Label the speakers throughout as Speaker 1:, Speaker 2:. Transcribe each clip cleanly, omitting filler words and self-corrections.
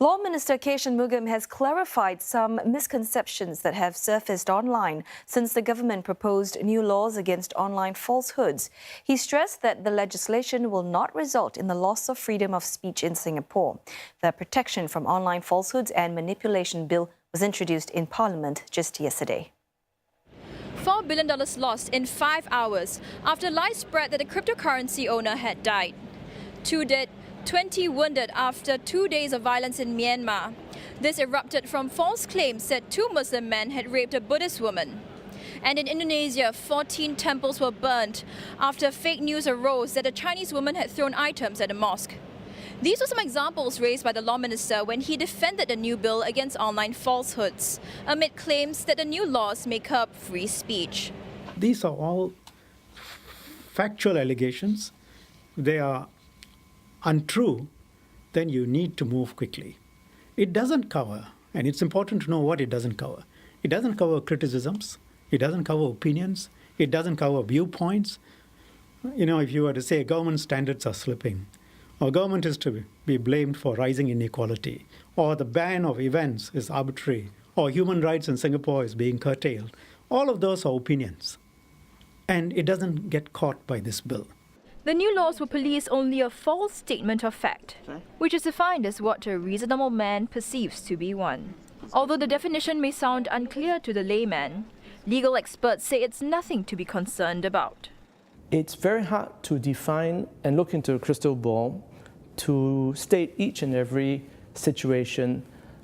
Speaker 1: Law Minister K. Shanmugam has clarified some misconceptions that have surfaced online since the government proposed new laws against online falsehoods. He stressed that the legislation will not result in the loss of freedom of speech in Singapore. The Protection from Online Falsehoods and Manipulation Bill was introduced in Parliament just yesterday.
Speaker 2: $4 billion lost in 5 hours after lies spread that the cryptocurrency owner had died. 2 dead, 20 wounded after 2 days of violence in Myanmar. This erupted from false claims that 2 Muslim men had raped a Buddhist woman. And in Indonesia, 14 temples were burnt after fake news arose that a Chinese woman had thrown items at a mosque. These were some examples raised by the Law Minister when he defended the new bill against online falsehoods, amid claims that the new laws may curb free speech.
Speaker 3: These are all factual allegations. They are untrue, then you need to move quickly. It doesn't cover, and it's important to know what it doesn't cover. It doesn't cover criticisms. It doesn't cover opinions. It doesn't cover viewpoints. You know, if you were to say government standards are slipping, or government is to be blamed for rising inequality, or the ban of events is arbitrary, or human rights in Singapore is being curtailed, all of those are opinions. And it doesn't get caught by this bill.
Speaker 2: The new laws will police only a false statement of fact, which is defined as what a reasonable man perceives to be one. Although the definition may sound unclear to the layman, legal experts say it's nothing to be concerned about.
Speaker 4: It's very hard to define and look into a crystal ball to state each and every situation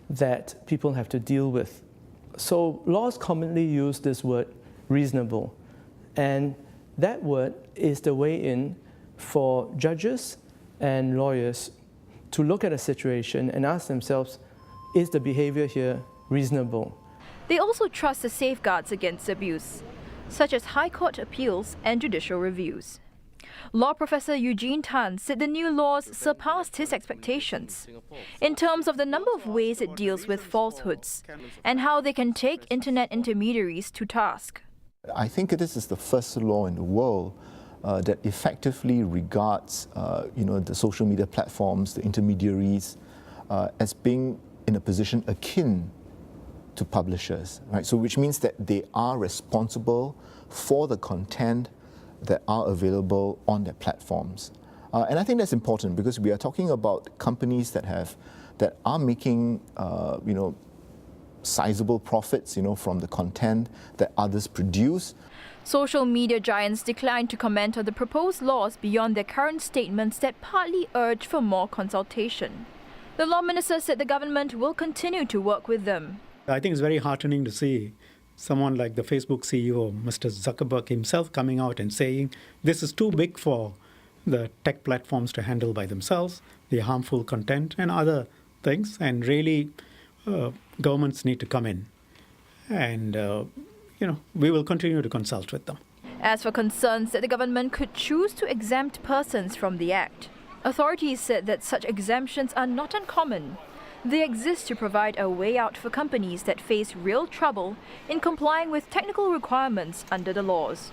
Speaker 4: that people have to deal with. So laws commonly use this word reasonable, and that word is the way in for judges and lawyers to look at a situation and ask themselves, is the behavior here reasonable?
Speaker 2: They also trust the safeguards against abuse, such as High Court appeals and judicial reviews. Law Professor Eugene Tan said the new laws surpassed his expectations in terms of the number of ways it deals with falsehoods and how they can take internet intermediaries to task.
Speaker 5: I think this is the first law in the world that effectively regards the social media platforms, the intermediaries, as being in a position akin to publishers, right? So which means that they are responsible for the content that are available on their platforms. And I think that's important because we are talking about companies that are making sizable profits, from the content that others produce.
Speaker 2: Social media giants declined to comment on the proposed laws beyond their current statements that partly urge for more consultation. The Law Minister said the government will continue to work with them.
Speaker 3: I think it's very heartening to see someone like the Facebook CEO, Mr. Zuckerberg himself, coming out and saying this is too big for the tech platforms to handle by themselves, the harmful content and other things, and really governments need to come in. And, we will continue to consult with them.
Speaker 2: As for concerns that the government could choose to exempt persons from the Act, authorities said that such exemptions are not uncommon. They exist to provide a way out for companies that face real trouble in complying with technical requirements under the laws.